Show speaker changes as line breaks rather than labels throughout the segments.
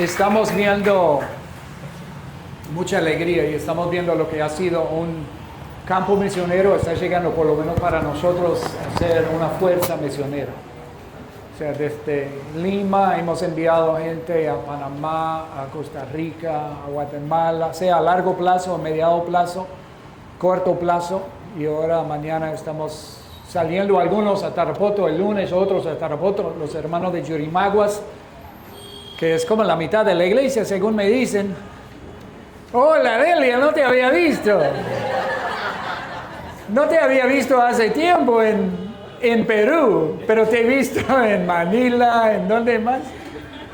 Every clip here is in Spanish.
Estamos viendo mucha alegría y estamos viendo lo que ha sido un campo misionero. Está llegando, por lo menos para nosotros, a ser una fuerza misionera. O sea, desde Lima hemos enviado gente a Panamá, a Costa Rica, a Guatemala, sea a largo plazo, a mediano plazo, corto plazo, y ahora mañana estamos saliendo algunos a Tarapoto, el lunes otros a Tarapoto, los hermanos de Yurimaguas, que es como la mitad de la iglesia, según me dicen. Hola, Delia, no te había visto. No te había visto hace tiempo en Perú, pero te he visto en Manila, ¿en dónde más?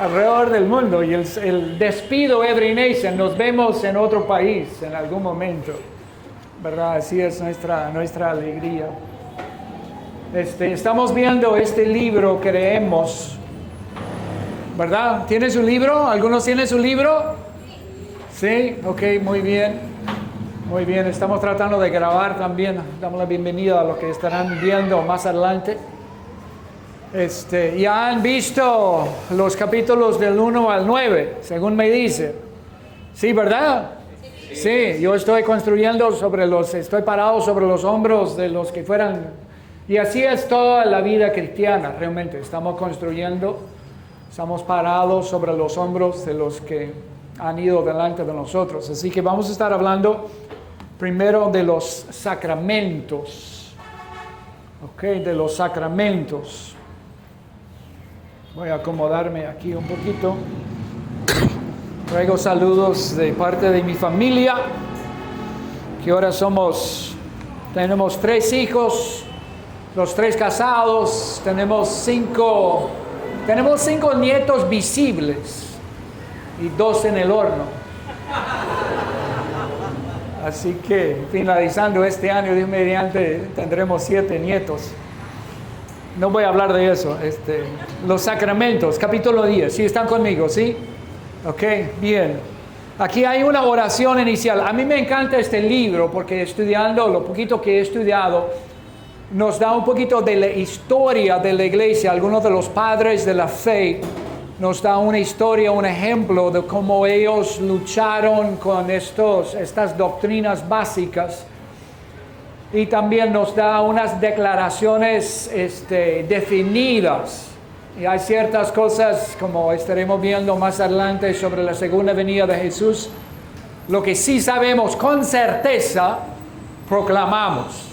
Alrededor del mundo. Y el despido Every Nation, nos vemos en otro país en algún momento, ¿verdad? Así es nuestra alegría. Estamos viendo este libro, creemos, ¿verdad? ¿Tienes un libro? ¿Algunos tienen su libro? Sí, ok, muy bien. Muy bien, estamos tratando de grabar también. Damos la bienvenida a los que estarán viendo más adelante. Ya han visto los capítulos del 1 al 9, según me dice. Sí, ¿verdad? Sí, yo estoy estoy parado sobre los hombros de los que fueran. Y así es toda la vida cristiana, realmente. Estamos construyendo, estamos parados sobre los hombros de los que han ido delante de nosotros. Así que vamos a estar hablando primero de los sacramentos. Ok, de los sacramentos. Voy a acomodarme aquí un poquito. Traigo saludos de parte de mi familia, que ahora tenemos 3 hijos, los 3 casados, tenemos 5 nietos visibles y 2 en el horno. Así que finalizando este año, Dios mediante, tendremos 7 nietos. No voy a hablar de eso. Los sacramentos, capítulo 10. ¿Sí están conmigo? ¿Sí? Ok, bien. Aquí hay una oración inicial. A mí me encanta este libro porque estudiando lo poquito que he estudiado, nos da un poquito de la historia de la iglesia. Algunos de los padres de la fe nos da una historia, un ejemplo de cómo ellos lucharon con estas doctrinas básicas. Y también nos da unas declaraciones definidas. Y hay ciertas cosas, como estaremos viendo más adelante sobre la segunda venida de Jesús. Lo que sí sabemos con certeza, proclamamos.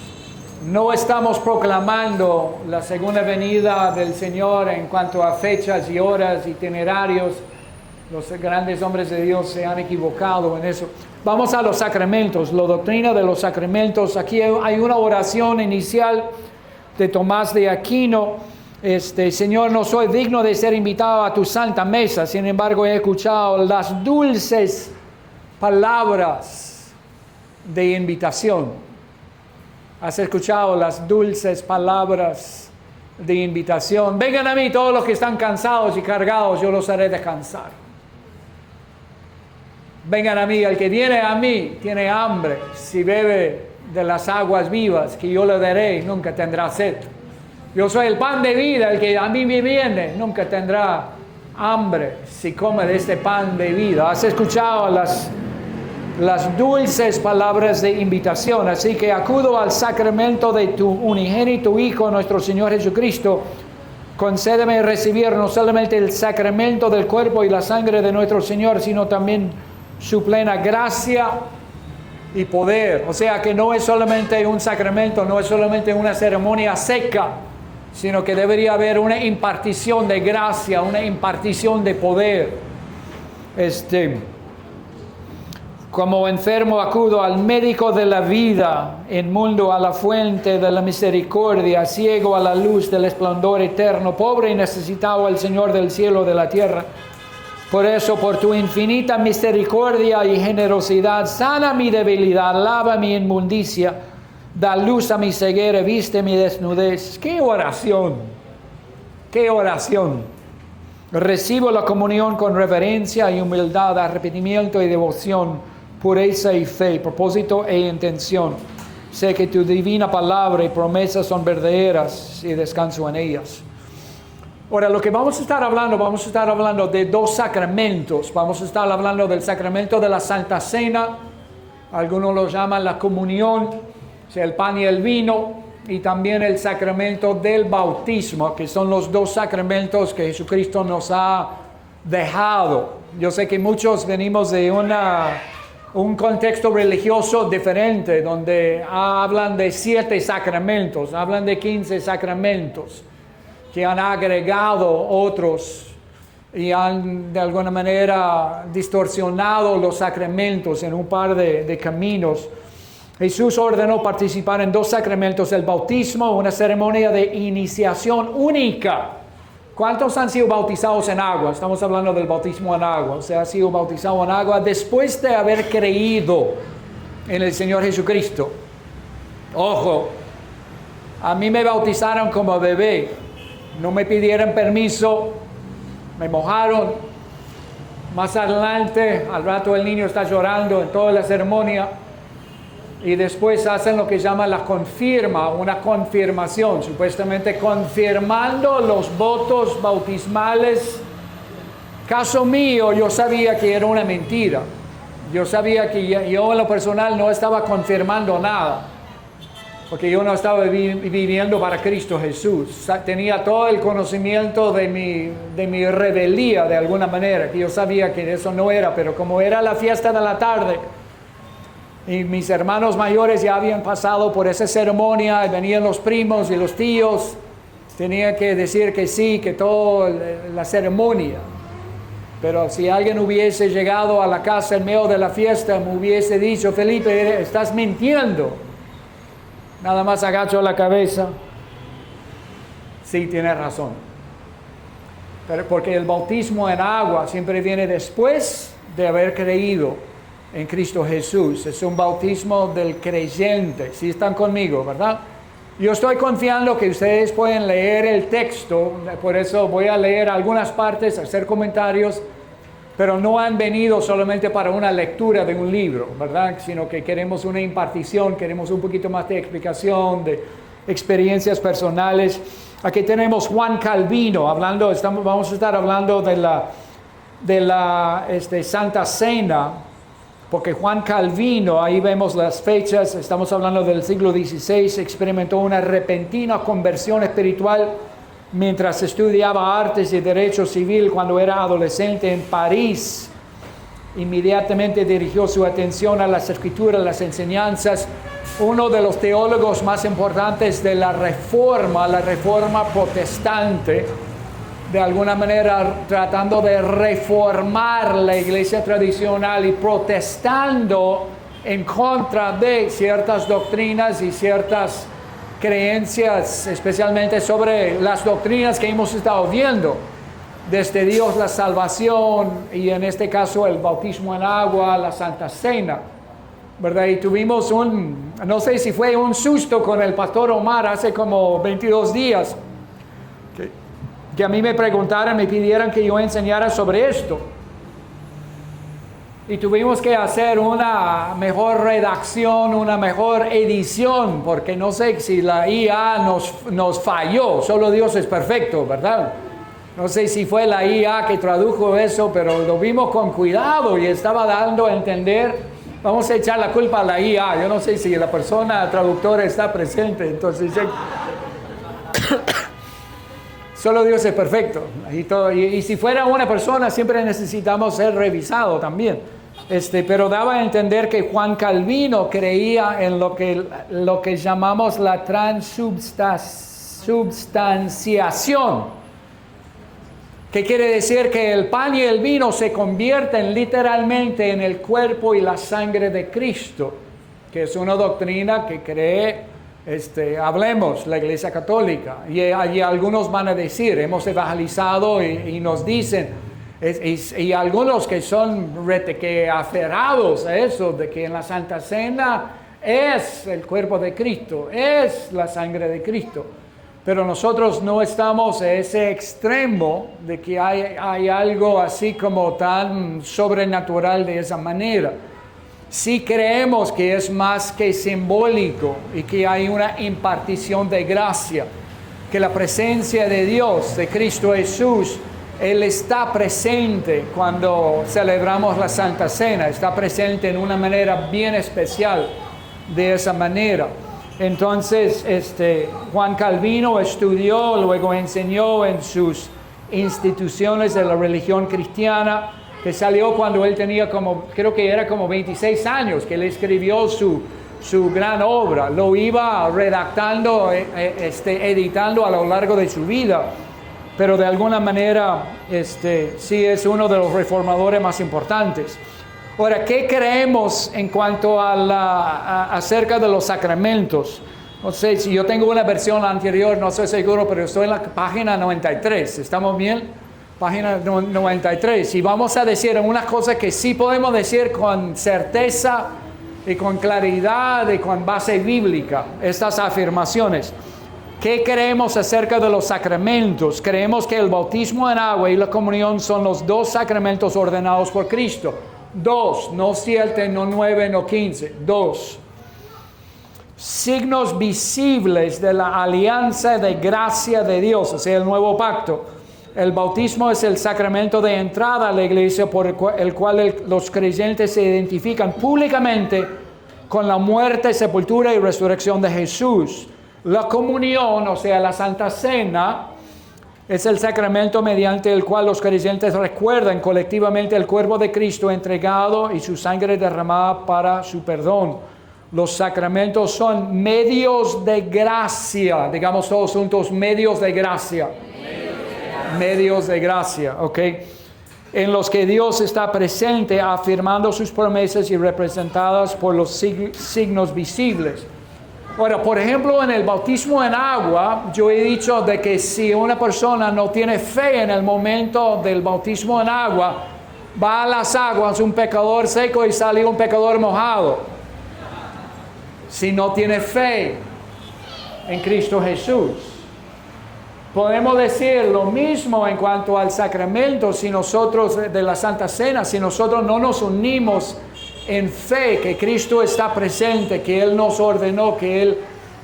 No estamos proclamando la segunda venida del Señor en cuanto a fechas y horas, itinerarios. Los grandes hombres de Dios se han equivocado en eso. Vamos a los sacramentos, la doctrina de los sacramentos. Aquí hay una oración inicial de Tomás de Aquino. Señor, no soy digno de ser invitado a tu santa mesa, sin embargo he escuchado las dulces palabras de invitación. ¿Has escuchado las dulces palabras de invitación? Vengan a mí todos los que están cansados y cargados, yo los haré descansar. Vengan a mí, el que viene a mí tiene hambre, si bebe de las aguas vivas que yo le daré, nunca tendrá sed. Yo soy el pan de vida, el que a mí me viene, nunca tendrá hambre si come de este pan de vida. ¿Has escuchado las dulces palabras de invitación? Así que acudo al sacramento de tu unigénito Hijo, nuestro Señor Jesucristo. Concédeme recibir no solamente el sacramento del cuerpo y la sangre de nuestro Señor, sino también su plena gracia y poder. O sea que no es solamente un sacramento, no es solamente una ceremonia seca, sino que debería haber una impartición de gracia, una impartición de poder. Como enfermo acudo al médico de la vida, inmundo a la fuente de la misericordia, ciego a la luz del esplendor eterno, pobre y necesitado al Señor del cielo y de la tierra. Por eso, por tu infinita misericordia y generosidad, sana mi debilidad, lava mi inmundicia, da luz a mi ceguera, viste mi desnudez. ¡Qué oración! ¡Qué oración! Recibo la comunión con reverencia y humildad, arrepentimiento y devoción, pureza y fe, propósito e intención. Sé que tu divina palabra y promesas son verdaderas y descanso en ellas. Ahora, lo que vamos a estar hablando de dos sacramentos. Vamos a estar hablando del sacramento de la Santa Cena, algunos lo llaman la comunión, o sea, el pan y el vino, y también el sacramento del bautismo, que son los dos sacramentos que Jesucristo nos ha dejado. Yo sé que muchos venimos de un contexto religioso diferente, donde hablan de 7 sacramentos, hablan de 15 sacramentos, que han agregado otros y han de alguna manera distorsionado los sacramentos en un par de caminos. Jesús ordenó participar en 2 sacramentos: el bautismo, una ceremonia de iniciación única. ¿Cuántos han sido bautizados en agua? Estamos hablando del bautismo en agua. O sea, ha sido bautizado en agua después de haber creído en el Señor Jesucristo. Ojo, a mí me bautizaron como bebé. No me pidieron permiso, me mojaron. Más adelante, al rato el niño está llorando en toda la ceremonia. Y después hacen lo que llaman la confirma, una confirmación, supuestamente confirmando los votos bautismales. Caso mío, yo sabía que era una mentira. Yo sabía que yo en lo personal no estaba confirmando nada, porque yo no estaba viviendo para Cristo Jesús. Tenía todo el conocimiento de mi rebeldía de alguna manera, que yo sabía que eso no era, pero como era la fiesta de la tarde, y mis hermanos mayores ya habían pasado por esa ceremonia, y venían los primos y los tíos, tenía que decir que sí, que toda la ceremonia. Pero si alguien hubiese llegado a la casa en medio de la fiesta, me hubiese dicho: Felipe, estás mintiendo. Nada más agacho la cabeza. Sí, tienes razón. Pero porque el bautismo en agua siempre viene después de haber creído en Cristo Jesús. Es un bautismo del creyente. Si están conmigo, ¿verdad? Yo estoy confiando que ustedes pueden leer el texto, por eso voy a leer algunas partes, hacer comentarios, pero no han venido solamente para una lectura de un libro, ¿verdad? Sino que queremos una impartición, queremos un poquito más de explicación, de experiencias personales. Aquí tenemos Juan Calvino vamos a estar hablando de la Santa Cena, porque Juan Calvino, ahí vemos las fechas, estamos hablando del siglo XVI, experimentó una repentina conversión espiritual mientras estudiaba artes y derecho civil cuando era adolescente en París. Inmediatamente dirigió su atención a las escrituras, las enseñanzas. Uno de los teólogos más importantes de la Reforma protestante, de alguna manera tratando de reformar la iglesia tradicional y protestando en contra de ciertas doctrinas y ciertas creencias, especialmente sobre las doctrinas que hemos estado viendo, desde Dios, la salvación, y en este caso el bautismo en agua, la Santa Cena, ¿verdad? Y tuvimos no sé si fue un susto con el pastor Omar hace como 22 días, que a mí me preguntaran, me pidieran que yo enseñara sobre esto. Y tuvimos que hacer una mejor redacción, una mejor edición, porque no sé si la IA nos falló. Solo Dios es perfecto, ¿verdad? No sé si fue la IA que tradujo eso, pero lo vimos con cuidado y estaba dando a entender. Vamos a echar la culpa a la IA. Yo no sé si la persona traductora está presente, entonces solo Dios es perfecto. Y si fuera una persona, siempre necesitamos ser revisado también. Pero daba a entender que Juan Calvino creía en lo que llamamos la transubstanciación. ¿Qué quiere decir? Que el pan y el vino se convierten literalmente en el cuerpo y la sangre de Cristo, que es una doctrina que cree hablemos, la Iglesia Católica, y algunos van a decir, hemos evangelizado y nos dicen, y algunos que son aferrados a eso, de que en la Santa Cena es el cuerpo de Cristo, es la sangre de Cristo, pero nosotros no estamos a ese extremo de que hay algo así como tan sobrenatural de esa manera. Sí creemos que es más que simbólico y que hay una impartición de gracia, que la presencia de Dios, de Cristo Jesús, Él está presente cuando celebramos la Santa Cena, está presente en una manera bien especial de esa manera. Entonces, Juan Calvino estudió, luego enseñó en sus instituciones de la religión cristiana, que salió cuando él tenía creo que era como 26 años, que él escribió su gran obra, lo iba redactando, editando a lo largo de su vida, pero de alguna manera sí es uno de los reformadores más importantes. Ahora, ¿qué creemos en cuanto acerca de los sacramentos? No sé, si yo tengo una versión anterior, no estoy seguro, pero estoy en la página 93, ¿estamos bien? Página 93, y vamos a decir unas cosas que sí podemos decir con certeza y con claridad y con base bíblica, estas afirmaciones. ¿Qué creemos acerca de los sacramentos? Creemos que el bautismo en agua y la comunión son los dos sacramentos ordenados por Cristo. 2, no 7, no 9, no 15, 2. Signos visibles de la alianza de gracia de Dios, o sea, el nuevo pacto. El bautismo es el sacramento de entrada a la iglesia por el cual los creyentes se identifican públicamente con la muerte, sepultura y resurrección de Jesús. La comunión, o sea, la Santa Cena, es el sacramento mediante el cual los creyentes recuerdan colectivamente el cuerpo de Cristo entregado y su sangre derramada para su perdón. Los sacramentos son medios de gracia, digamos todos juntos, medios de gracia. Medios de gracia, ¿ok? En los que Dios está presente afirmando sus promesas y representadas por los signos visibles. Ahora, por ejemplo, en el bautismo en agua, yo he dicho de que si una persona no tiene fe en el momento del bautismo en agua, va a las aguas un pecador seco y sale un pecador mojado. Si no tiene fe en Cristo Jesús. Podemos decir lo mismo en cuanto al sacramento si nosotros, de la Santa Cena, si nosotros no nos unimos en fe que Cristo está presente, que Él nos ordenó, que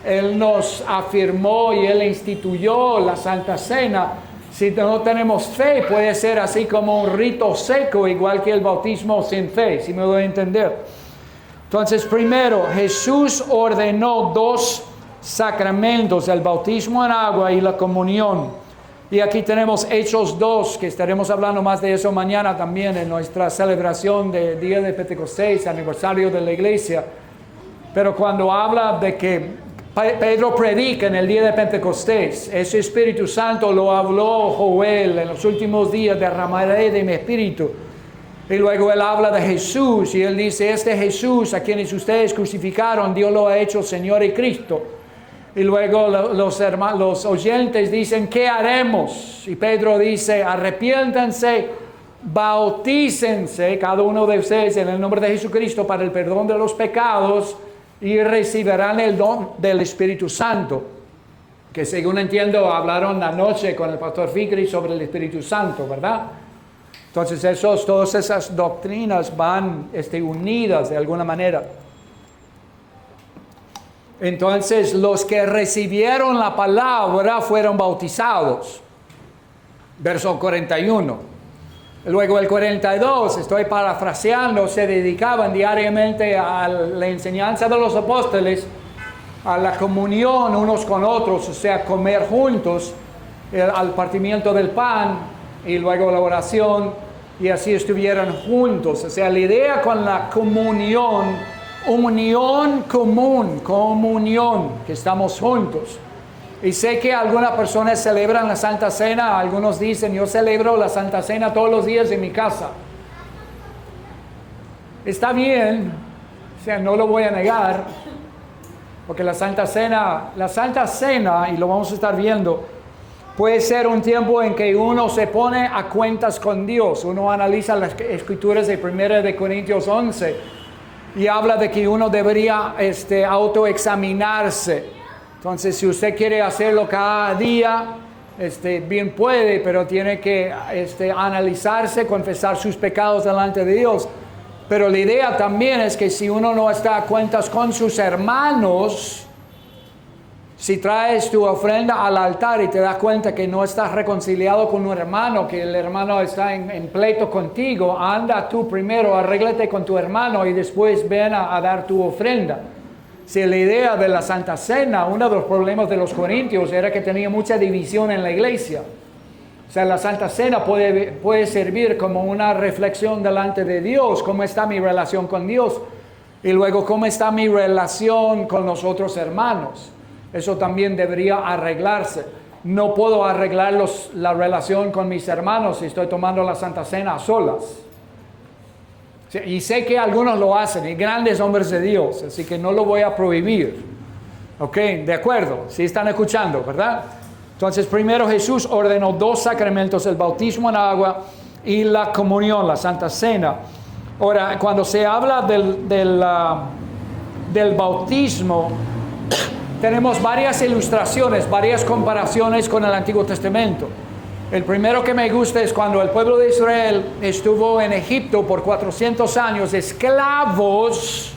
Él nos afirmó y Él instituyó la Santa Cena. Si no tenemos fe, puede ser así como un rito seco, igual que el bautismo sin fe, si me doy a entender. Entonces, primero, Jesús ordenó dos sacramentos, el bautismo en agua y la comunión. Y aquí tenemos Hechos 2, que estaremos hablando más de eso mañana también en nuestra celebración del Día de Pentecostés, aniversario de la iglesia. Pero cuando habla de que Pedro predica en el Día de Pentecostés, ese Espíritu Santo lo habló Joel, en los últimos días derramaré de mi Espíritu. Y luego él habla de Jesús y él dice, este Jesús a quienes ustedes crucificaron, Dios lo ha hecho Señor y Cristo. Y luego los oyentes dicen, ¿qué haremos? Y Pedro dice, arrepiéntanse, bautícense cada uno de ustedes en el nombre de Jesucristo para el perdón de los pecados y recibirán el don del Espíritu Santo. Que según entiendo, hablaron anoche con el pastor Fikri sobre el Espíritu Santo, ¿verdad? Entonces todas esas doctrinas van unidas de alguna manera. Entonces los que recibieron la palabra fueron bautizados. Verso 41. Luego el 42, estoy parafraseando, se dedicaban diariamente a la enseñanza de los apóstoles, a la comunión unos con otros, o sea, comer juntos, al partimiento del pan y luego la oración, y así estuvieran juntos. O sea, la idea con la comunión, unión común, comunión, que estamos juntos. Y sé que algunas personas celebran la Santa Cena, algunos dicen, yo celebro la Santa Cena todos los días en mi casa. Está bien, o sea, no lo voy a negar, porque la Santa Cena, y lo vamos a estar viendo, puede ser un tiempo en que uno se pone a cuentas con Dios. Uno analiza las escrituras de 1 Corintios 11 y habla de que uno debería autoexaminarse. Entonces, si usted quiere hacerlo cada día, bien puede, pero tiene que analizarse, confesar sus pecados delante de Dios. Pero la idea también es que si uno no está a cuentas con sus hermanos, Si traes tu ofrenda al altar y te das cuenta que no estás reconciliado con un hermano, que el hermano está en pleito contigo, anda tú primero, arréglate con tu hermano y después ven a dar tu ofrenda. Si la idea de la Santa Cena, uno de los problemas de los corintios era que tenía mucha división en la iglesia. O sea, la Santa Cena puede servir como una reflexión delante de Dios, cómo está mi relación con Dios, y luego cómo está mi relación con los otros hermanos. Eso también debería arreglarse. No puedo arreglar la relación con mis hermanos si estoy tomando la Santa Cena a solas. Y sé que algunos lo hacen, y grandes hombres de Dios, así que no lo voy a prohibir. Ok, de acuerdo, si están escuchando, ¿verdad? Entonces, primero Jesús ordenó 2 sacramentos, el bautismo en agua y la comunión, la Santa Cena. Ahora, cuando se habla del bautismo, tenemos varias ilustraciones, varias comparaciones con el Antiguo Testamento. El primero que me gusta es cuando el pueblo de Israel estuvo en Egipto por 400 años, esclavos.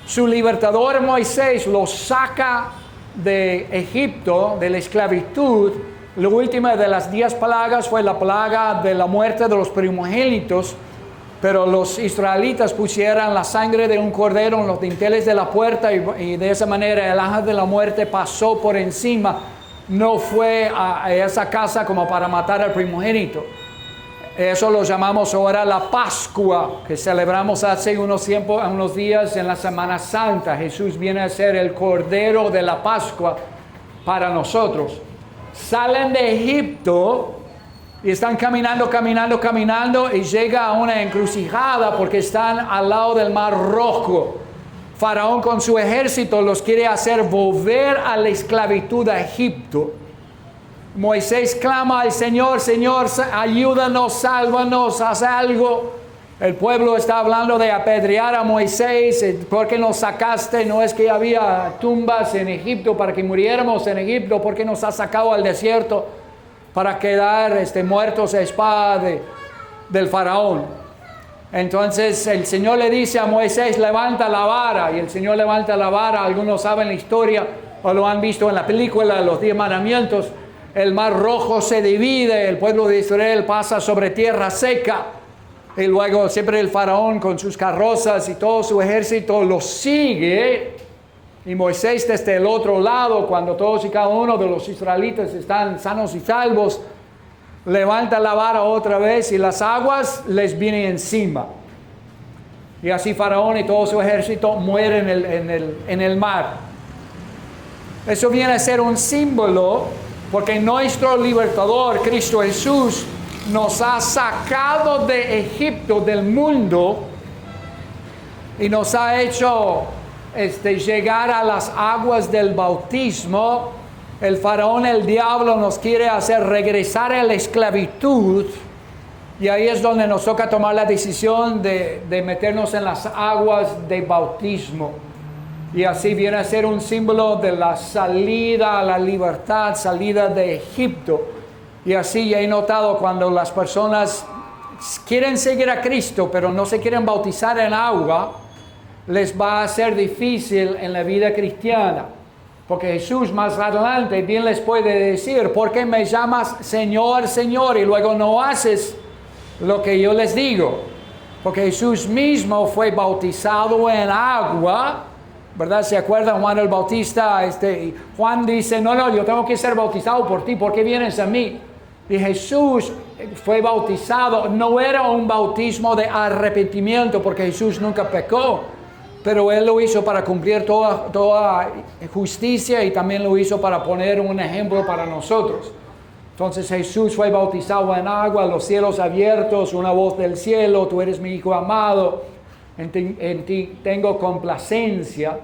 Su libertador Moisés los saca de Egipto, de la esclavitud. La última de las 10 plagas fue la plaga de la muerte de los primogénitos. Pero los israelitas pusieron la sangre de un cordero en los dinteles de la puerta y de esa manera el ángel de la muerte pasó por encima. No fue a esa casa como para matar al primogénito. Eso lo llamamos ahora la Pascua, que celebramos hace unos días en la Semana Santa. Jesús viene a ser el Cordero de la Pascua para nosotros. Salen de Egipto y están caminando y llega a una encrucijada porque están al lado del Mar Rojo. Faraón con su ejército los quiere hacer volver a la esclavitud a Egipto. Moisés clama al Señor, Señor, ayúdanos, sálvanos, haz algo. El pueblo está hablando de apedrear a Moisés. ¿Por qué nos sacaste? No es que había tumbas en Egipto para que muriéramos en Egipto. ¿Por qué nos has sacado al desierto para quedar muertos a espada del faraón? Entonces el Señor le dice a Moisés, levanta la vara. Y el Señor levanta la vara. Algunos saben la historia o lo han visto en la película, los 10 mandamientos. El Mar Rojo se divide, el pueblo de Israel pasa sobre tierra seca. Y luego siempre el faraón con sus carrozas y todo su ejército los sigue. Y Moisés desde el otro lado, cuando todos y cada uno de los israelitas están sanos y salvos, levanta la vara otra vez y las aguas les vienen encima. Y así Faraón y todo su ejército mueren en el mar. Eso viene a ser un símbolo porque nuestro libertador, Cristo Jesús, nos ha sacado de Egipto, del mundo, y nos ha hecho llegar a las aguas del bautismo. El faraón, el diablo, nos quiere hacer regresar a la esclavitud, y ahí es donde nos toca tomar la decisión de meternos en las aguas de bautismo. Y así viene a ser un símbolo de la salida a la libertad, salida de Egipto. Y así he notado cuando las personas quieren seguir a Cristo, pero no se quieren bautizar en agua, les va a ser difícil en la vida cristiana. Porque Jesús más adelante bien les puede decir, ¿por qué me llamas Señor, Señor? Y luego no haces lo que yo les digo. Porque Jesús mismo fue bautizado en agua, ¿verdad? ¿Se acuerdan? Juan el Bautista, Juan dice, no, yo tengo que ser bautizado por ti, ¿por qué vienes a mí? Y Jesús fue bautizado, no era un bautismo de arrepentimiento, porque Jesús nunca pecó, pero Él lo hizo para cumplir toda justicia y también lo hizo para poner un ejemplo para nosotros. Entonces Jesús fue bautizado en agua, los cielos abiertos, una voz del cielo, tú eres mi Hijo amado, en ti tengo complacencia.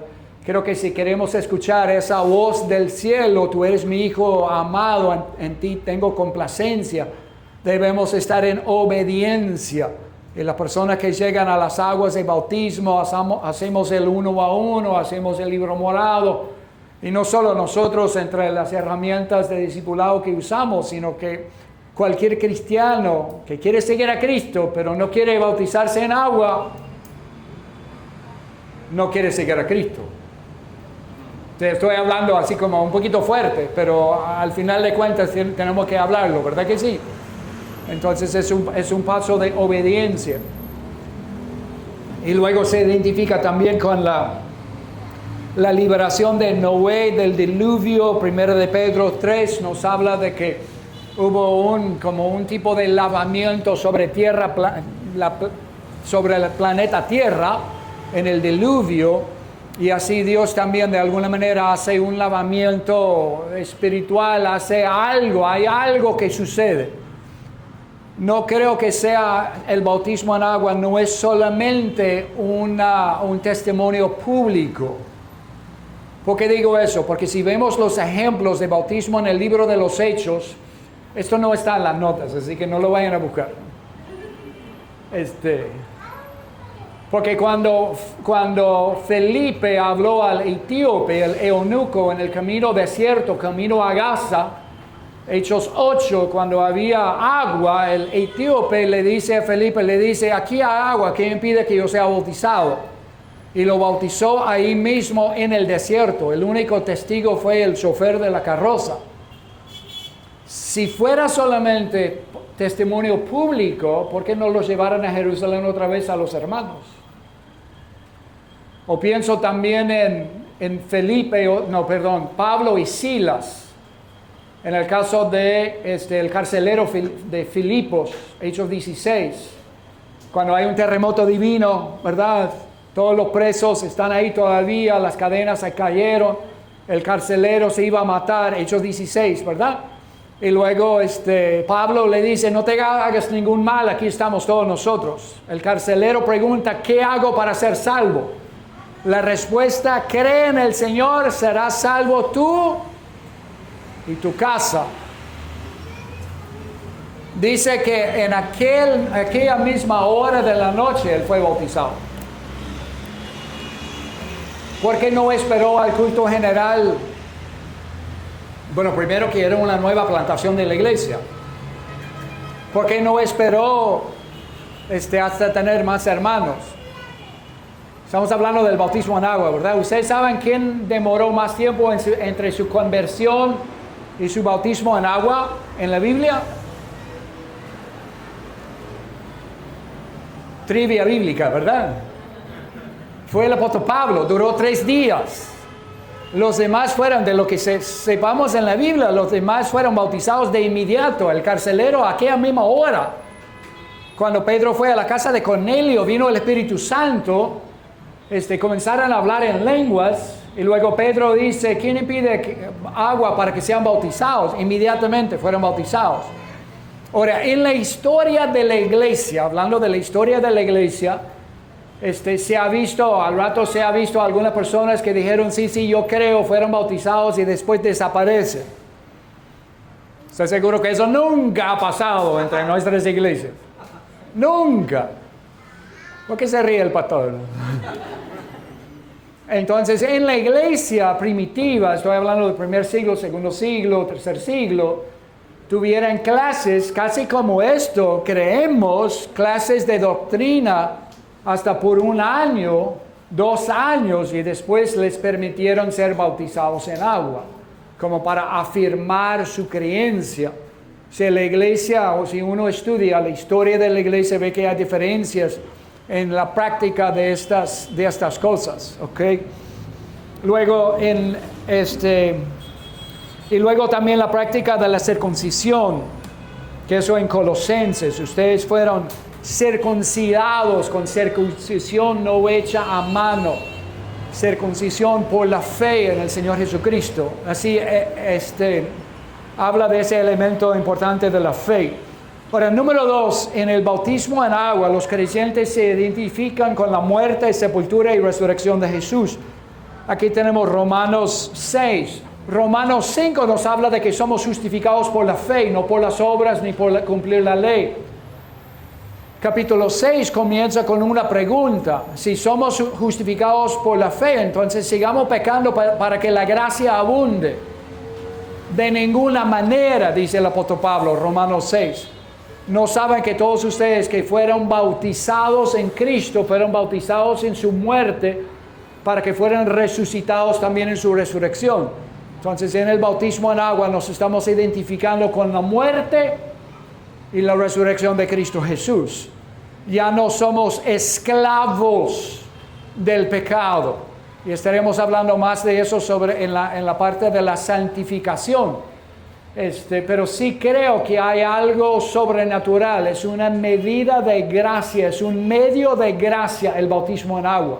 Creo que si queremos escuchar esa voz del cielo, tú eres mi Hijo amado, en ti tengo complacencia, debemos estar en obediencia. Y las personas que llegan a las aguas de bautismo, hacemos el 1 a 1, hacemos el libro morado. Y no solo nosotros entre las herramientas de discipulado que usamos, sino que cualquier cristiano que quiere seguir a Cristo, pero no quiere bautizarse en agua, no quiere seguir a Cristo. Te estoy hablando así como un poquito fuerte, pero al final de cuentas tenemos que hablarlo, ¿verdad que sí? Entonces es un paso de obediencia. Y luego se identifica también con la liberación de Noé del diluvio. 1 de Pedro 3 nos habla de que hubo como un tipo de lavamiento sobre sobre el planeta Tierra en el diluvio. Y así Dios también de alguna manera hace un lavamiento espiritual, hace algo, hay algo que sucede. No creo que sea el bautismo en agua, no es solamente un testimonio público. ¿Por qué digo eso? Porque si vemos los ejemplos de bautismo en el libro de los Hechos, esto no está en las notas, así que no lo vayan a buscar. Porque cuando Felipe habló al etíope, el eunuco, en el camino desierto, camino a Gaza, Hechos 8, cuando había agua, el etíope le dice a Felipe, aquí hay agua, ¿qué impide que yo sea bautizado? Y lo bautizó ahí mismo en el desierto. El único testigo fue el chofer de la carroza. Si fuera solamente testimonio público, ¿por qué no los llevaran a Jerusalén otra vez a los hermanos? O pienso también en Pablo y Silas. En el caso de el carcelero de Filipos, Hechos 16. Cuando hay un terremoto divino, ¿verdad? Todos los presos están ahí todavía, las cadenas se cayeron, el carcelero se iba a matar, Hechos 16, ¿verdad? Y luego Pablo le dice, no te hagas ningún mal, aquí estamos todos nosotros. El carcelero pregunta, ¿qué hago para ser salvo? La respuesta, cree en el Señor, serás salvo tú y tu casa. Dice que en aquella misma hora de la noche él fue bautizado. ¿Por qué no esperó al culto general? Bueno, primero que era una nueva plantación de la iglesia. ¿Por qué no esperó hasta tener más hermanos? Estamos hablando del bautismo en agua, ¿verdad? ¿Ustedes saben quién demoró más tiempo entre su conversión y su bautismo en agua en la Biblia? Trivia bíblica, ¿verdad? Fue el apóstol Pablo, duró 3 días. Los demás fueron, de lo que sepamos en la Biblia, los demás fueron bautizados de inmediato. El carcelero a aquella misma hora. Cuando Pedro fue a la casa de Cornelio, vino el Espíritu Santo, comenzaron a hablar en lenguas, y luego Pedro dice, ¿quién impide agua para que sean bautizados? Inmediatamente fueron bautizados. Ahora, en la historia de la iglesia, hablando de la historia de la iglesia, se ha visto algunas personas que dijeron, sí, yo creo, fueron bautizados y después desaparecen. Estoy seguro que eso nunca ha pasado entre nuestras iglesias. Nunca. ¿Por qué se ríe el pastor? Entonces, en la iglesia primitiva, estoy hablando del primer siglo, segundo siglo, tercer siglo, tuvieran clases casi como esto, creemos, clases de doctrina hasta por 1 año, 2 años, y después les permitieron ser bautizados en agua, como para afirmar su creencia. Si la iglesia, o si uno estudia la historia de la iglesia, ve que hay diferencias en la práctica de estas cosas, ¿ok? Luego, y luego también la práctica de la circuncisión, que eso en Colosenses, ustedes fueron circuncidados con circuncisión no hecha a mano, circuncisión por la fe en el Señor Jesucristo. Así, habla de ese elemento importante de la fe. Ahora, número 2, en el bautismo en agua, los creyentes se identifican con la muerte, sepultura y resurrección de Jesús. Aquí tenemos Romanos 6. Romanos 5 nos habla de que somos justificados por la fe, no por las obras ni por cumplir la ley. Capítulo 6 comienza con una pregunta. Si somos justificados por la fe, entonces sigamos pecando para que la gracia abunde. De ninguna manera, dice el apóstol Pablo, Romanos 6. ¿No saben que todos ustedes que fueron bautizados en Cristo, fueron bautizados en su muerte, para que fueran resucitados también en su resurrección. Entonces, en el bautismo en agua nos estamos identificando con la muerte y la resurrección de Cristo Jesús. Ya no somos esclavos del pecado. Y estaremos hablando más de eso en la parte de la santificación. Pero sí creo que hay algo sobrenatural. Es una medida de gracia, es un medio de gracia el bautismo en agua.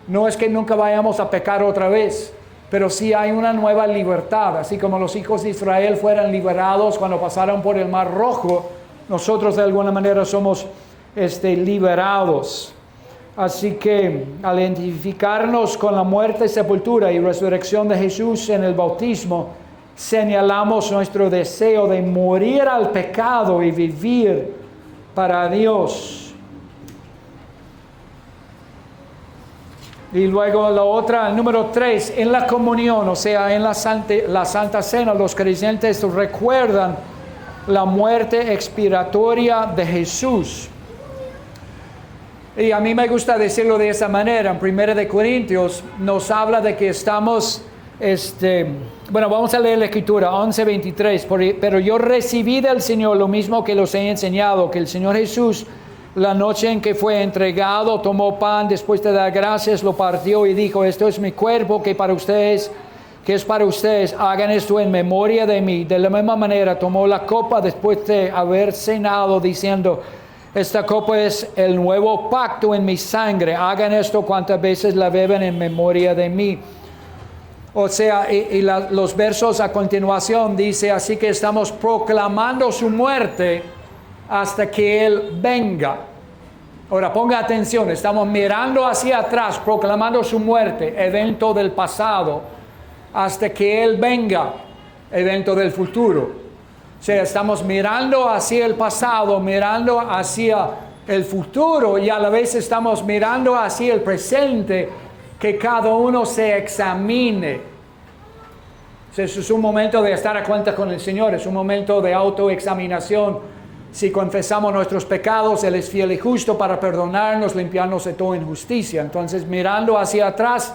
No es que nunca vayamos a pecar otra vez, pero sí hay una nueva libertad. Así como los hijos de Israel fueron liberados cuando pasaron por el Mar Rojo, nosotros de alguna manera somos liberados. Así que al identificarnos con la muerte, sepultura y resurrección de Jesús en el bautismo, señalamos nuestro deseo de morir al pecado y vivir para Dios. Y luego la otra, número 3, en la comunión, o sea, en la Santa Cena, los creyentes recuerdan la muerte expiratoria de Jesús. Y a mí me gusta decirlo de esa manera. En 1 Corintios nos habla de que estamos, vamos a leer la Escritura, 11:23. Pero yo recibí del Señor lo mismo que los he enseñado, que el Señor Jesús, la noche en que fue entregado, tomó pan, después de dar gracias, lo partió y dijo: esto es mi cuerpo que es para ustedes, hagan esto en memoria de mí. De la misma manera tomó la copa después de haber cenado, diciendo: esta copa es el nuevo pacto en mi sangre, hagan esto cuantas veces la beben en memoria de mí. O sea, los versos a continuación dice: así que estamos proclamando su muerte hasta que Él venga. Ahora ponga atención, estamos mirando hacia atrás, proclamando su muerte, evento del pasado, hasta que Él venga, evento del futuro. O sea, estamos mirando hacia el pasado, mirando hacia el futuro, y a la vez estamos mirando hacia el presente, que cada uno se examine. O sea, eso es un momento de estar a cuenta con el Señor, es un momento de autoexaminación. Si confesamos nuestros pecados, Él es fiel y justo para perdonarnos, limpiarnos de toda injusticia. Entonces, mirando hacia atrás,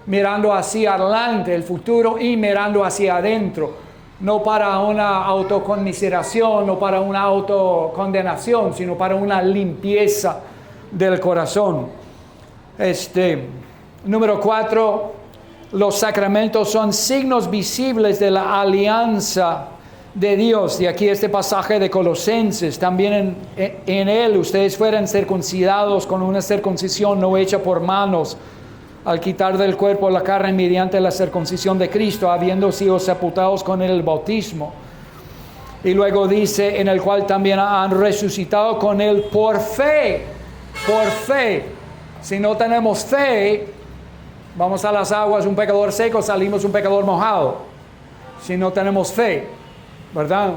mirando hacia adelante, el futuro, y mirando hacia adentro. No para una autoconmiseración, no para una autocondenación, sino para una limpieza del corazón. Número 4, los sacramentos son signos visibles de la alianza de Dios. Y aquí este pasaje de Colosenses, también en él ustedes fueron circuncidados con una circuncisión no hecha por manos, al quitar del cuerpo la carne mediante la circuncisión de Cristo, habiendo sido sepultados con él el bautismo. Y luego dice: en el cual también han resucitado con él por fe. Por fe. Si no tenemos fe, vamos a las aguas un pecador seco, salimos un pecador mojado. Si no tenemos fe, ¿verdad?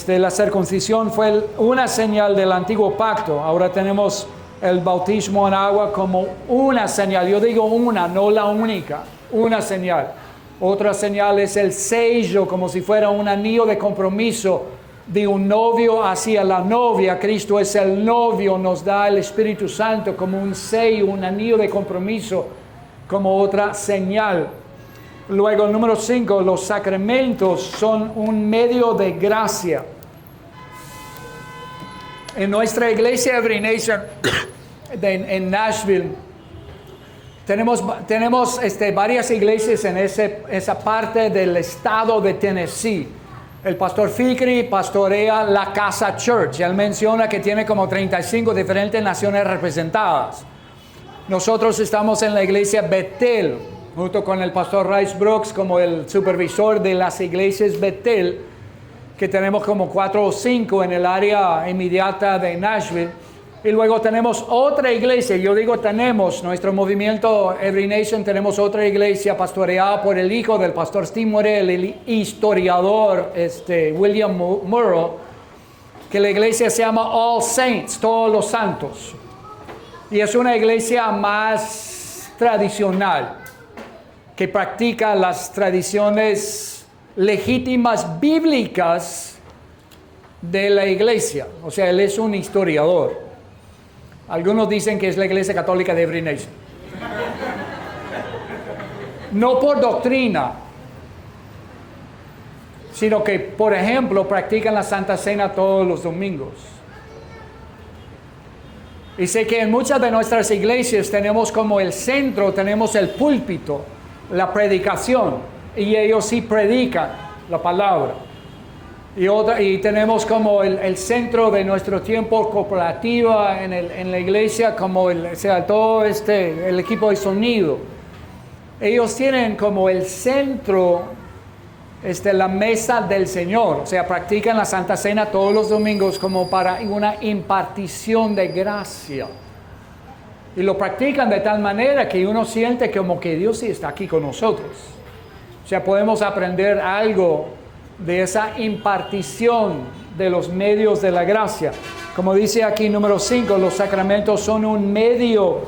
La circuncisión fue una señal del antiguo pacto. Ahora tenemos el bautismo en agua como una señal. Yo digo una, no la única. Una señal. Otra señal es el sello, como si fuera un anillo de compromiso de un novio hacia la novia. Cristo es el novio, nos da el Espíritu Santo como un sello, un anillo de compromiso, como otra señal. Luego, número 5, los sacramentos son un medio de gracia. En nuestra iglesia Every Nation en Nashville tenemos varias iglesias en esa parte del estado de Tennessee. El pastor Fikri pastorea la Casa Church. Él menciona que tiene como 35 diferentes naciones representadas. Nosotros estamos en la iglesia Bethel, junto con el pastor Rice Brooks como el supervisor de las iglesias Bethel, que tenemos como 4 o 5 en el área inmediata de Nashville. Y luego tenemos otra iglesia, yo digo tenemos, nuestro movimiento Every Nation, tenemos otra iglesia pastoreada por el hijo del pastor Steve Morel, el historiador William Murrow, que la iglesia se llama All Saints, todos los santos. Y es una iglesia más tradicional, que practica las tradiciones legítimas bíblicas de la iglesia. O sea, él es un historiador. Algunos dicen que es la iglesia católica de Every Nation. no por doctrina, sino que, por ejemplo, practican la Santa Cena todos los domingos. Y sé que en muchas de nuestras iglesias tenemos como el centro, tenemos el púlpito, la predicación, y ellos sí predican la palabra. Y tenemos como el centro de nuestro tiempo cooperativo en la iglesia, como todo el equipo de sonido. Ellos tienen como el centro, la mesa del Señor. O sea, practican la Santa Cena todos los domingos como para una impartición de gracia. Y lo practican de tal manera que uno siente como que Dios sí está aquí con nosotros. O sea, podemos aprender algo de esa impartición de los medios de la gracia. Como dice aquí número 5, los sacramentos son un medio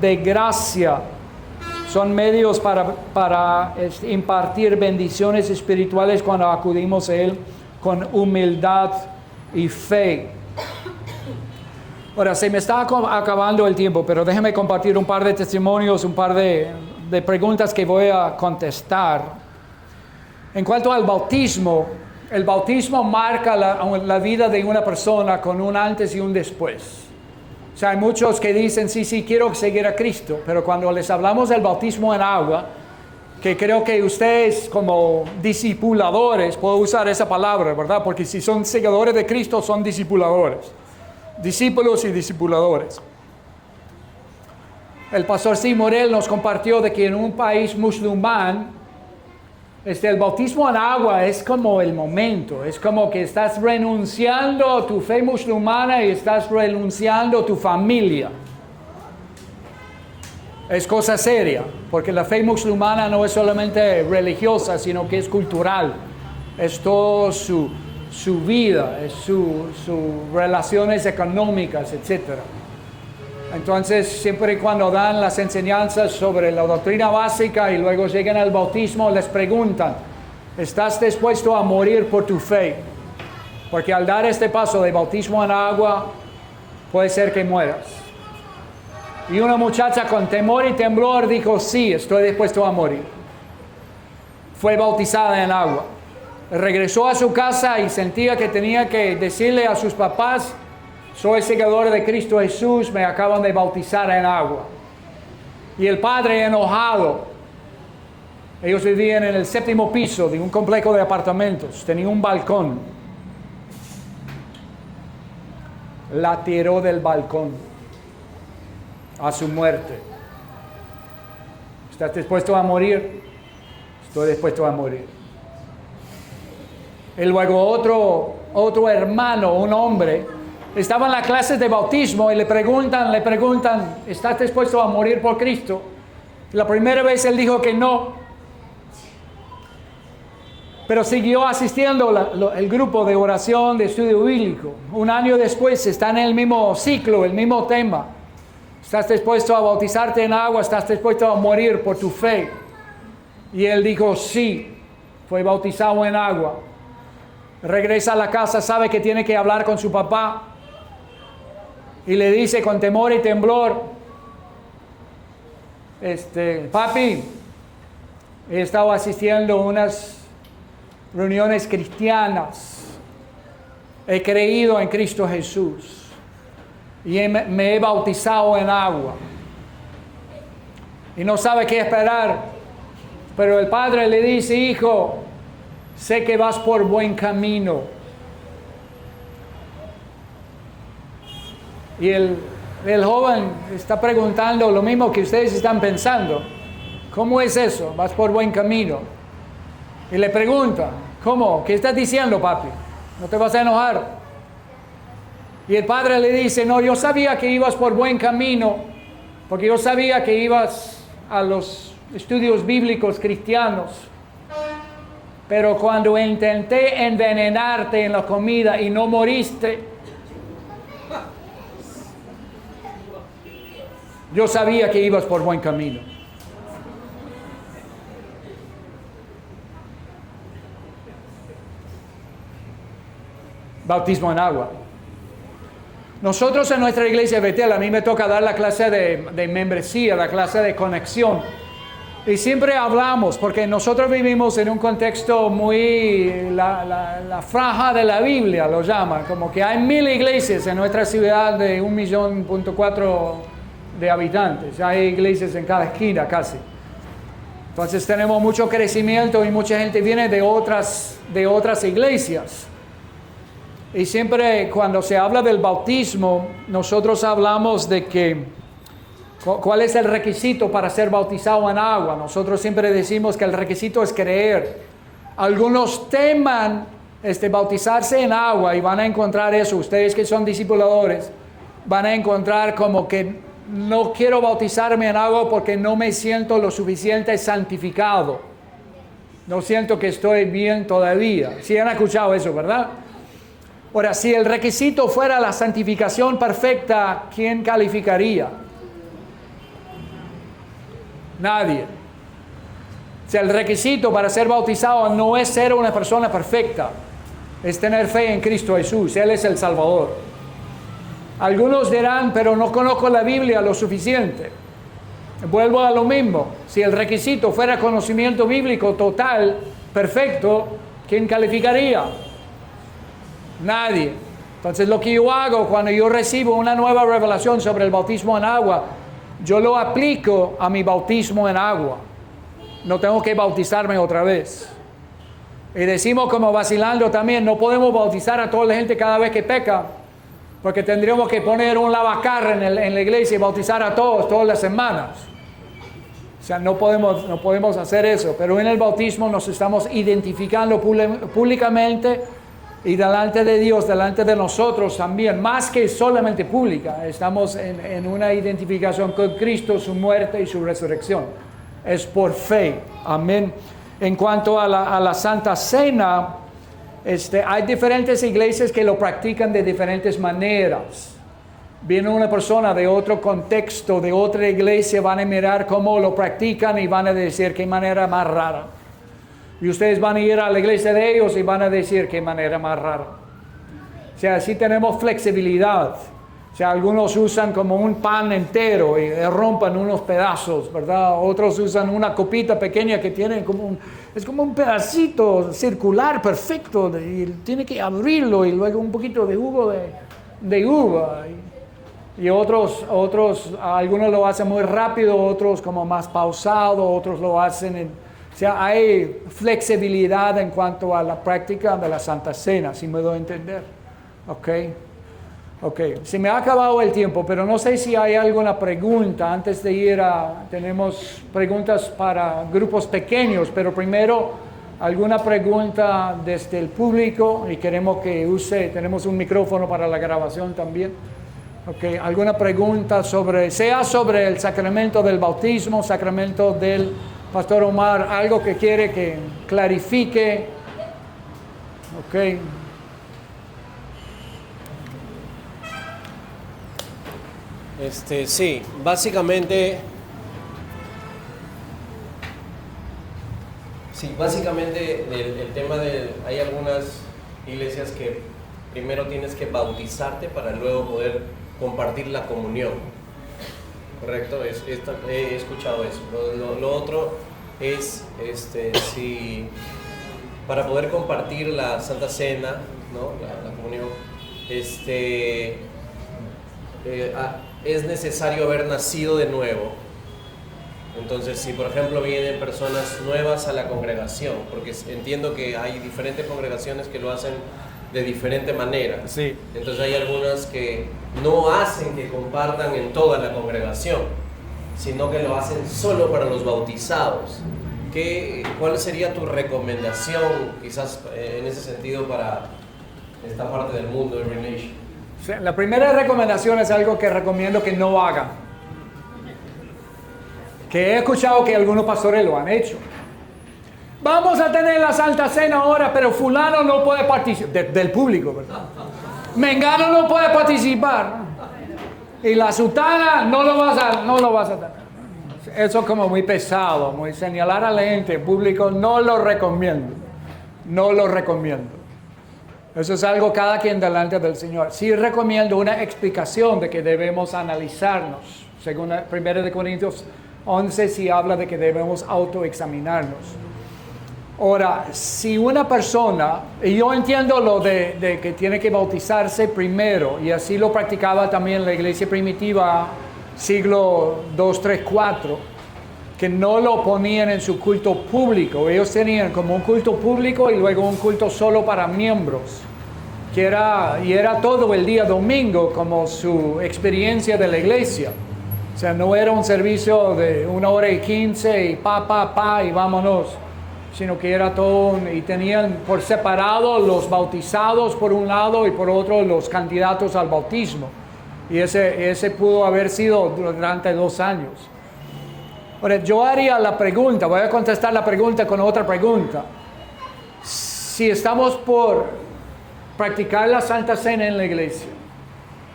de gracia. Son medios para impartir bendiciones espirituales cuando acudimos a Él con humildad y fe. Ahora, se me está acabando el tiempo, pero déjeme compartir un par de testimonios, un par de preguntas que voy a contestar. En cuanto al bautismo, el bautismo marca la vida de una persona con un antes y un después. O sea, hay muchos que dicen, sí, quiero seguir a Cristo, pero cuando les hablamos del bautismo en agua, que creo que ustedes como discipuladores, puedo usar esa palabra, ¿verdad? Porque si son seguidores de Cristo, son discipuladores. Discípulos y discipuladores. El pastor Steve Morel nos compartió de que en un país musulmán, el bautismo en agua es como el momento, es como que estás renunciando a tu fe musulmana y estás renunciando a tu familia. Es cosa seria, porque la fe musulmana no es solamente religiosa, sino que es cultural. Es todo su vida, es sus relaciones económicas, etc. Entonces, siempre y cuando dan las enseñanzas sobre la doctrina básica y luego llegan al bautismo, les preguntan, ¿estás dispuesto a morir por tu fe? Porque al dar este paso de bautismo en agua, puede ser que mueras. Y una muchacha con temor y temblor dijo, sí, estoy dispuesto a morir. Fue bautizada en agua. Regresó a su casa y sentía que tenía que decirle a sus papás, soy seguidor de Cristo Jesús, me acaban de bautizar en agua. Y el padre enojado, ellos vivían en el 7º piso de un complejo de apartamentos, tenía un balcón. La tiró del balcón a su muerte. ¿Estás dispuesto a morir? Estoy dispuesto a morir. Y luego otro hermano, un hombre, estaba en la clase de bautismo y le preguntan, ¿estás dispuesto a morir por Cristo? La primera vez él dijo que no, pero siguió asistiendo el grupo de oración de estudio bíblico. Un año después está en el mismo ciclo, el mismo tema. ¿Estás dispuesto a bautizarte en agua? ¿Estás dispuesto a morir por tu fe? Y él dijo sí, fue bautizado en agua. Regresa a la casa, sabe que tiene que hablar con su papá. Y le dice con temor y temblor, papi, he estado asistiendo a unas reuniones cristianas. He creído en Cristo Jesús. Y me he bautizado en agua. Y no sabe qué esperar. Pero el padre le dice, hijo, sé que vas por buen camino. Y el joven está preguntando lo mismo que ustedes están pensando. ¿Cómo es eso? ¿Vas por buen camino? Y le pregunta, ¿cómo? ¿Qué estás diciendo, papi? ¿No te vas a enojar? Y el padre le dice, no, yo sabía que ibas por buen camino, porque yo sabía que ibas a los estudios bíblicos cristianos. Pero cuando intenté envenenarte en la comida y no moriste, yo sabía que ibas por buen camino. Bautismo en agua. Nosotros en nuestra iglesia Betel, a mí me toca dar la clase de membresía, la clase de conexión. Y siempre hablamos, porque nosotros vivimos en un contexto muy, la franja de la Biblia lo llaman, como que hay 1000 iglesias en nuestra ciudad de 1,4 millones de habitantes. Hay iglesias en cada esquina casi. Entonces tenemos mucho crecimiento y mucha gente viene de otras iglesias. Y siempre cuando se habla del bautismo, nosotros hablamos de que ¿cuál es el requisito para ser bautizado en agua? Nosotros siempre decimos que el requisito es creer. Algunos teman bautizarse en agua y van a encontrar eso. Ustedes que son discipuladores van a encontrar como que no quiero bautizarme en agua porque no me siento lo suficiente santificado. No siento que estoy bien todavía. Sí han escuchado eso, ¿verdad? Ahora, si el requisito fuera la santificación perfecta, ¿quién calificaría? Nadie. Si el requisito para ser bautizado no es ser una persona perfecta, es tener fe en Cristo Jesús. Él es el Salvador. Algunos dirán, pero no conozco la Biblia lo suficiente. Vuelvo a lo mismo. Si el requisito fuera conocimiento bíblico total, perfecto, ¿quién calificaría? Nadie. Entonces lo que yo hago cuando yo recibo una nueva revelación sobre el bautismo en agua, yo lo aplico a mi bautismo en agua. No tengo que bautizarme otra vez. Y decimos como vacilando también, no podemos bautizar a toda la gente cada vez que peca, porque tendríamos que poner un lavacarra en la iglesia y bautizar a todos todas las semanas. O sea, no podemos hacer eso. Pero en el bautismo nos estamos identificando públicamente y delante de Dios, delante de nosotros también, más que solamente pública. Estamos en una identificación con Cristo, su muerte y su resurrección. Es por fe. Amén. En cuanto a la Santa Cena, hay diferentes iglesias que lo practican de diferentes maneras. Viene una persona de otro contexto, de otra iglesia, van a mirar cómo lo practican y van a decir qué manera más rara. Y ustedes van a ir a la iglesia de ellos y van a decir qué manera más rara. O sea, sí tenemos flexibilidad. O sea, algunos usan como un pan entero y rompan unos pedazos, ¿verdad? Otros usan una copita pequeña que tiene es como un pedacito circular perfecto y tiene que abrirlo y luego un poquito de jugo de uva. Y otros, algunos lo hacen muy rápido, otros como más pausado, otros lo hacen o sea, hay flexibilidad en cuanto a la práctica de la Santa Cena, si me doy a entender. Ok, se me ha acabado el tiempo, pero no sé si hay alguna pregunta. Antes de ir tenemos preguntas para grupos pequeños, pero primero alguna pregunta desde el público y queremos que tenemos un micrófono para la grabación también. Ok, alguna pregunta sea sobre el sacramento del bautismo, sacramento del Pastor Omar, algo que quiere que clarifique. Ok.
Sí, básicamente el tema hay algunas iglesias que primero tienes que bautizarte para luego poder compartir la comunión. Correcto, he escuchado eso. Lo otro es, si para poder compartir la Santa Cena, ¿no? la comunión, es necesario haber nacido de nuevo. Entonces, si por ejemplo vienen personas nuevas a la congregación, porque entiendo que hay diferentes congregaciones que lo hacen de diferente manera.
Sí.
Entonces hay algunas que no hacen que compartan en toda la congregación, sino que lo hacen solo para los bautizados. ¿Cuál sería tu recomendación, quizás en ese sentido, para esta parte del mundo de Renation?
La primera recomendación es algo que recomiendo que no hagan. Que he escuchado que algunos pastores lo han hecho. Vamos a tener la Santa Cena ahora, pero fulano no puede participar. Del público, ¿verdad? Mengano no puede participar. Y la sutana no lo vas a tener. Eso es como muy pesado, muy señalar a la gente, el público, no lo recomiendo. No lo recomiendo. Eso es algo cada quien delante del Señor. Sí recomiendo una explicación de que debemos analizarnos. Según 1 Corintios 11 sí habla de que debemos autoexaminarnos. Ahora, si una persona, y yo entiendo lo de que tiene que bautizarse primero, y así lo practicaba también la iglesia primitiva, siglo 2, 3, 4, que no lo ponían en su culto público. Ellos tenían como un culto público y luego un culto solo para miembros, y era todo el día domingo como su experiencia de la iglesia. O sea, no era un servicio de 1:15 y y vámonos, sino que era todo, y tenían por separado los bautizados por un lado y por otro los candidatos al bautismo. Y ese pudo haber sido durante 2 años. Ahora, yo haría la pregunta, voy a contestar la pregunta con otra pregunta. Si estamos por practicar la Santa Cena en la iglesia,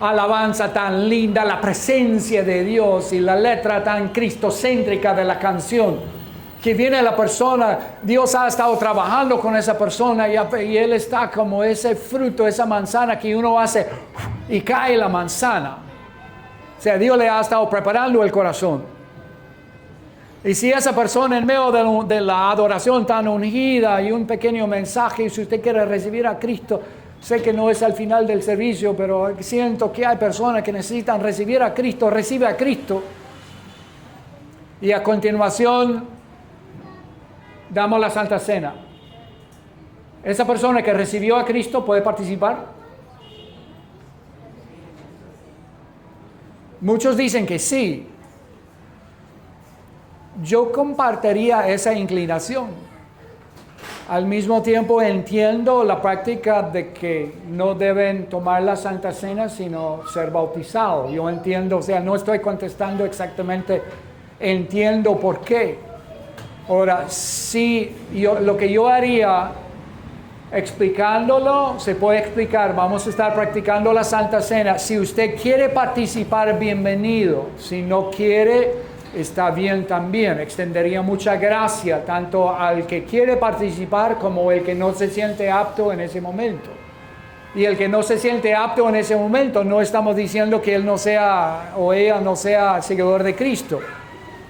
alabanza tan linda, la presencia de Dios y la letra tan cristocéntrica de la canción, que viene la persona, Dios ha estado trabajando con esa persona y Él está como ese fruto, esa manzana que uno hace y cae la manzana. O sea, Dios le ha estado preparando el corazón. Y si esa persona en medio de la adoración tan ungida y un pequeño mensaje, y si usted quiere recibir a Cristo, sé que no es al final del servicio, pero siento que hay personas que necesitan recibir a Cristo, recibe a Cristo. Y a continuación damos la Santa Cena. ¿Esa persona que recibió a Cristo puede participar? Muchos dicen que sí. Yo compartiría esa inclinación. Al mismo tiempo entiendo la práctica de que no deben tomar la Santa Cena sino ser bautizados. Yo entiendo, o sea, no estoy contestando exactamente, entiendo por qué. Ahora, lo que yo haría, explicándolo, se puede explicar, vamos a estar practicando la Santa Cena. Si usted quiere participar, bienvenido. Si no quiere, está bien también. Extendería mucha gracia tanto al que quiere participar como el que no se siente apto en ese momento. Y el que no se siente apto en ese momento, no estamos diciendo que él no sea o ella no sea seguidor de Cristo.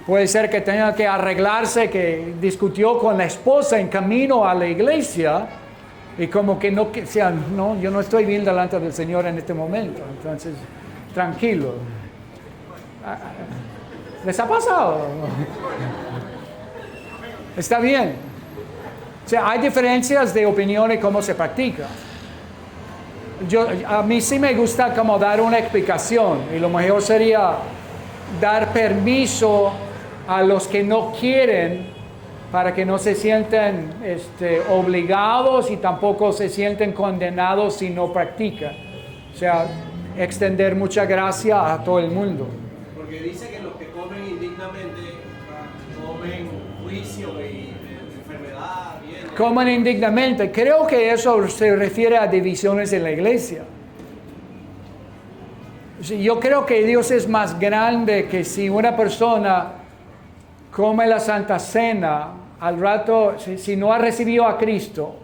Puede ser que tenga que arreglarse, que discutió con la esposa en camino a la iglesia y como que no, yo no estoy bien delante del Señor en este momento. Entonces, tranquilo. ¿Les ha pasado? Está bien. O sea, hay diferencias de opinión en cómo se practica. A mí sí me gusta como dar una explicación y lo mejor sería dar permiso a los que no quieren para que no se sientan obligados y tampoco se sienten condenados si no practican. O sea, extender mucha gracia a todo el mundo.
Porque dice que los que comen indignamente comen juicio y enfermedad.
Comen indignamente. Creo que eso se refiere a divisiones en la iglesia. Yo creo que Dios es más grande que si una persona come la Santa Cena, al rato, si no ha recibido a Cristo,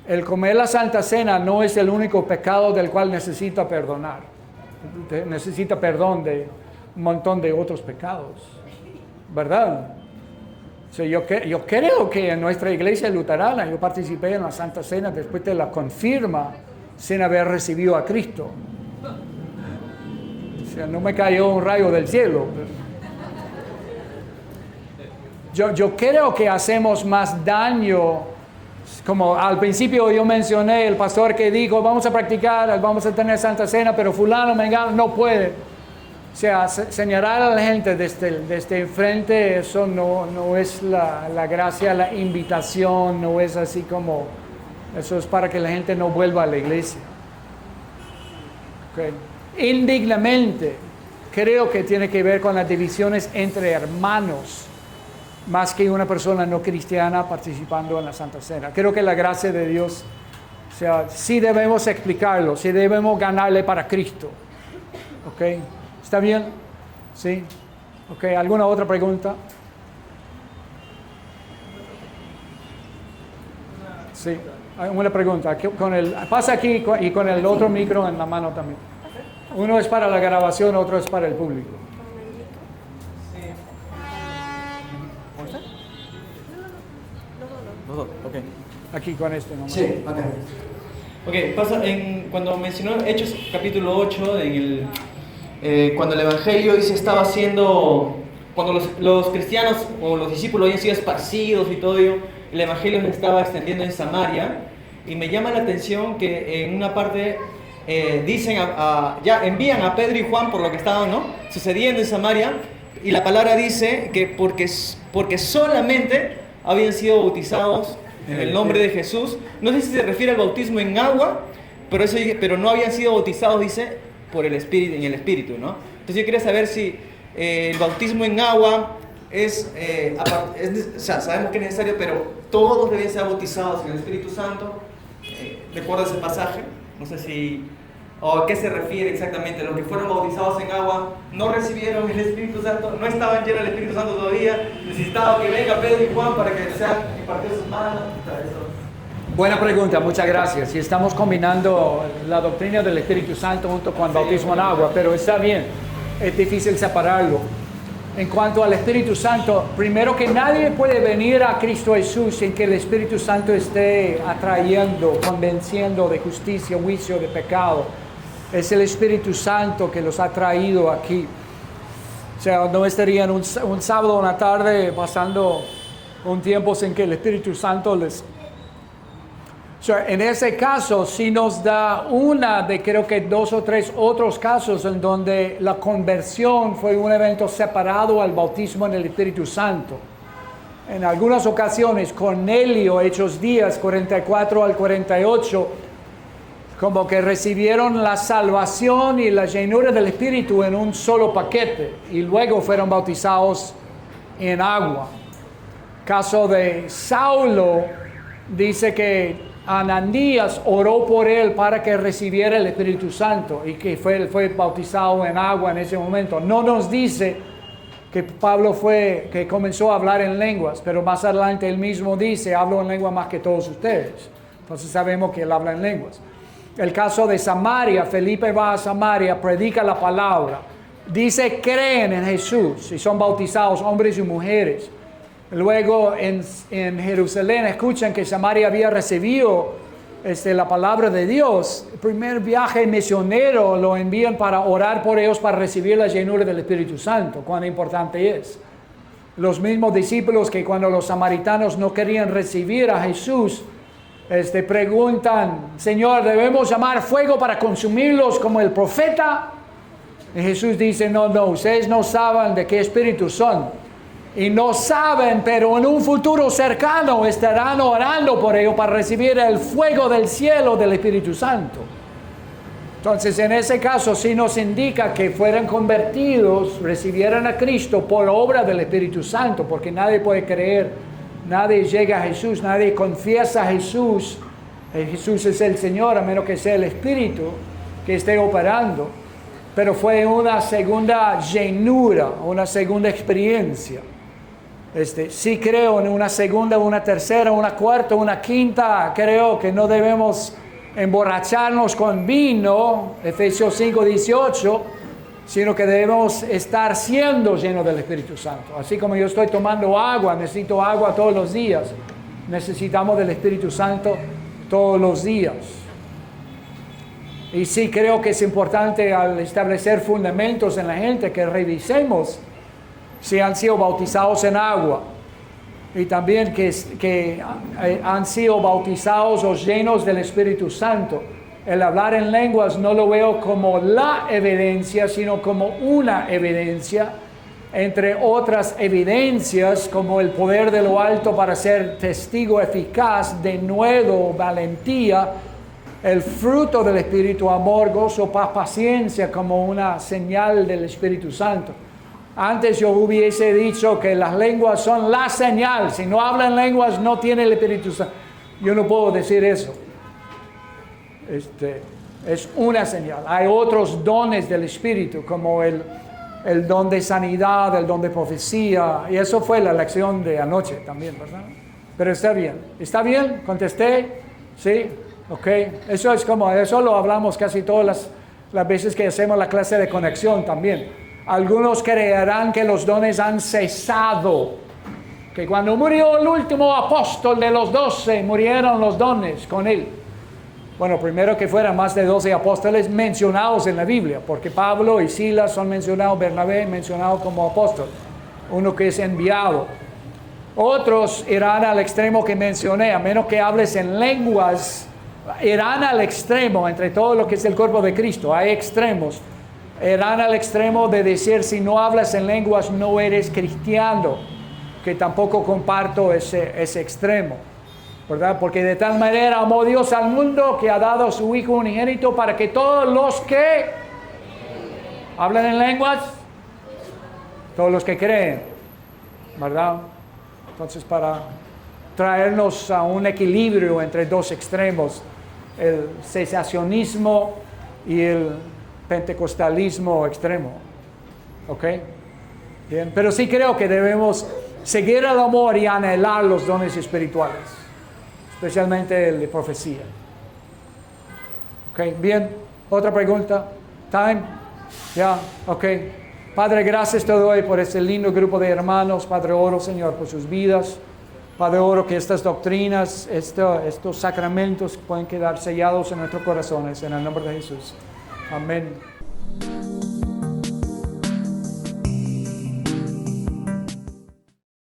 el comer la Santa Cena no es el único pecado del cual necesita perdonar. Necesita perdón de un montón de otros pecados, ¿verdad? O sea, yo creo que en nuestra iglesia luterana, yo participé en la Santa Cena después de la confirma sin haber recibido a Cristo. O sea, no me cayó un rayo del cielo. Yo creo que hacemos más daño, como al principio yo mencioné, el pastor que dijo, vamos a practicar, vamos a tener Santa Cena, pero fulano, mengano, no puede. O sea, señalar a la gente desde enfrente, eso no es la gracia, la invitación, no es así como, eso es para que la gente no vuelva a la iglesia. Okay. Indignamente, creo que tiene que ver con las divisiones entre hermanos, más que una persona no cristiana participando en la Santa Cena. Creo que la gracia de Dios, o sea, sí debemos explicarlo, sí debemos ganarle para Cristo. ¿Ok? ¿Está bien? ¿Sí? ¿Ok? ¿Alguna otra pregunta? Sí. Una pregunta. Pasa aquí y con el otro micro en la mano también. Uno es para la grabación, otro es para el público. aquí con este nombre.
Sí, acá. Ok, pasa cuando mencionó Hechos capítulo 8, cuando el Evangelio dice estaba siendo, cuando los cristianos o los discípulos habían sido esparcidos y todo ello, el Evangelio se estaba extendiendo en Samaria, y me llama la atención que en una parte dicen, ya envían a Pedro y Juan por lo que estaban, ¿no?, sucediendo en Samaria, y la palabra dice que porque solamente habían sido bautizados en el nombre de Jesús. No sé si se refiere al bautismo en agua, pero no habían sido bautizados, dice, por el Espíritu, en el Espíritu, ¿no? Entonces yo quería saber si el bautismo en agua o sea, sabemos que es necesario, pero todos deben ser bautizados en el Espíritu Santo. ¿Recuerda ese pasaje? No sé si... ¿O a qué se refiere exactamente? Los que fueron bautizados en agua no recibieron el Espíritu Santo, no estaban llenos del Espíritu Santo todavía, necesitaban que venga Pedro y Juan para que sean impartidos sus manos.
Buena pregunta, muchas gracias. Y estamos combinando la doctrina del Espíritu Santo junto con el bautismo en agua, pero está bien, es difícil separarlo. En cuanto al Espíritu Santo, primero que nadie puede venir a Cristo Jesús sin que el Espíritu Santo esté atrayendo, convenciendo de justicia, juicio, de pecado. Es el Espíritu Santo que los ha traído aquí. O sea, no estarían un sábado una tarde pasando un tiempo sin que el Espíritu Santo les... O sea, en ese caso sí nos da una de creo que 2 o 3 otros casos en donde la conversión fue un evento separado al bautismo en el Espíritu Santo. En algunas ocasiones, Cornelio, Hechos 10, 44 al 48, como que recibieron la salvación y la llenura del Espíritu en un solo paquete y luego fueron bautizados en agua. Caso de Saulo, dice que Ananías oró por él para que recibiera el Espíritu Santo y que fue bautizado en agua en ese momento. No nos dice que Pablo que comenzó a hablar en lenguas, pero más adelante él mismo dice, hablo en lengua más que todos ustedes. Entonces sabemos que él habla en lenguas. El caso de Samaria, Felipe va a Samaria, predica la palabra, dice creen en Jesús y son bautizados hombres y mujeres. Luego en Jerusalén escuchan que Samaria había recibido la palabra de Dios. El primer viaje misionero lo envían para orar por ellos para recibir la llenura del Espíritu Santo. Cuán importante es. Los mismos discípulos que cuando los samaritanos no querían recibir a Jesús, preguntan, Señor, ¿debemos llamar fuego para consumirlos como el profeta? Y Jesús dice, no, ustedes no saben de qué espíritu son. Y no saben, pero en un futuro cercano estarán orando por ello para recibir el fuego del cielo del Espíritu Santo. Entonces, en ese caso, sí nos indica que fueran convertidos, recibieran a Cristo por obra del Espíritu Santo, porque nadie puede creer, nadie llega a Jesús, nadie confiesa a Jesús. Jesús es el Señor, a menos que sea el Espíritu que esté operando. Pero fue una segunda llenura, una segunda experiencia. Sí creo en una segunda, una tercera, una cuarta, una quinta. Creo que no debemos emborracharnos con vino, Efesios 5:18, sino que debemos estar siendo llenos del Espíritu Santo. Así como yo estoy tomando agua, necesito agua todos los días. Necesitamos del Espíritu Santo todos los días. Y sí creo que es importante al establecer fundamentos en la gente que revisemos si han sido bautizados en agua y también que han sido bautizados o llenos del Espíritu Santo. El hablar en lenguas no lo veo como la evidencia, sino como una evidencia, entre otras evidencias como el poder de lo alto para ser testigo eficaz, denuedo, valentía, el fruto del Espíritu, amor, gozo, paz, paciencia, como una señal del Espíritu Santo. Antes yo hubiese dicho que las lenguas son la señal. Si no hablan lenguas, no tiene el Espíritu Santo. Yo no puedo decir eso. Es una señal. Hay otros dones del Espíritu, como el don de sanidad, el don de profecía. Y eso fue la lección de anoche también, ¿verdad? Pero está bien. ¿Está bien? ¿Contesté? ¿Sí? Ok. Eso lo hablamos casi todas las veces que hacemos la clase de conexión también. Algunos creerán que los dones han cesado Que cuando murió el último apóstol de los 12, murieron los dones con él. Bueno, primero que fueran más de 12 apóstoles mencionados en la Biblia, porque Pablo y Silas son mencionados, Bernabé mencionado como apóstol, uno que es enviado. Otros irán al extremo que mencioné, a menos que hables en lenguas, irán al extremo entre todo lo que es el cuerpo de Cristo. Hay extremos. Irán al extremo de decir, si no hablas en lenguas no eres cristiano, que tampoco comparto ese extremo, ¿verdad? Porque de tal manera amó Dios al mundo que ha dado a su Hijo unigénito para que todos los que hablan en lenguas, todos los que creen, ¿verdad? Entonces, para traernos a un equilibrio entre dos extremos, el cesacionismo y el pentecostalismo extremo, ¿ok? Bien, pero sí creo que debemos seguir el amor y anhelar los dones espirituales, especialmente el de profecía. Ok, bien, otra pregunta. Time, ya, ok. Padre, gracias te doy por este lindo grupo de hermanos. Padre, oro, Señor, por sus vidas. Padre, oro que estas doctrinas, estos sacramentos pueden quedar sellados en nuestros corazones. En el nombre de Jesús. Amén.